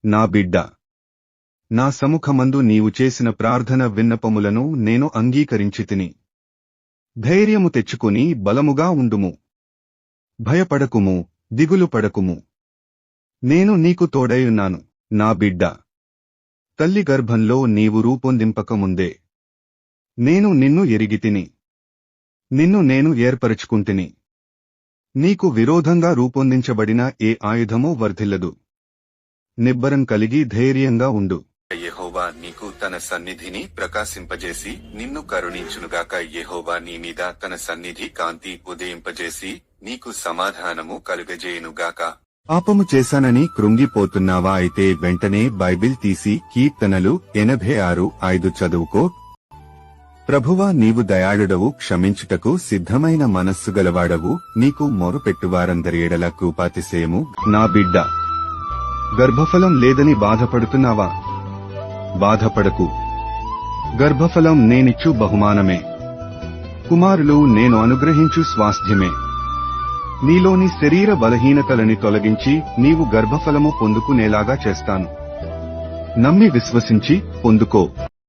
నా బిడ్డ, నా సముఖమందు నీవు చేసిన ప్రార్థన విన్నపములను నేను అంగీకరించితిని. ధైర్యము తెచ్చుకుని బలముగా ఉండుము. భయపడకుము, దిగులు పడకుము. నేను నీకు తోడైయున్నాను. నా బిడ్డ, తల్లి గర్భంలో నీవు రూపొందింపకముందే నేను నిన్ను ఎరిగితిని. నిన్ను నేను ఏర్పరచుకుంటిని. నీకు విరోధంగా రూపొందించబడిన ఏ ఆయుధమూ వర్ధిల్లదు. నిబ్బరం కలిగి ధైర్యంగా ఉండు. యెహోవా నీకు తన సన్నిధిని ప్రకాశింపజేసి నిన్ను కరుణించునుగాక. యెహోవా నీ మీద తన సన్నిధి కాంతి ఉదయింపజేసి నీకు సమాధానము కలుగజేయునుగాక. పాపము చేశానని కృంగిపోతున్నావా? అయితే వెంటనే బైబిల్ తీసి కీర్తనలు 86:5 చదువుకో. ప్రభువా, నీవు దయాళుడవు, క్షమించుటకు సిద్ధమైన మనస్సు గలవాడవు, నీకు మొరుపెట్టువారందరి ఎడల కృపాతిశయము. నా బిడ్డ, గర్భఫలం లేదని బాధపడుతున్నావా? బాధపడకు. గర్భఫలం నేనిచ్చు బహుమానమే. కుమారులు నేను అనుగ్రహించు స్వాస్థ్యమే. నీలోని శరీర బలహీనతలని తొలగించి నీవు గర్భఫలము పొందుకునేలాగా చేస్తాను. నమ్మి విశ్వసించి పొందుకో.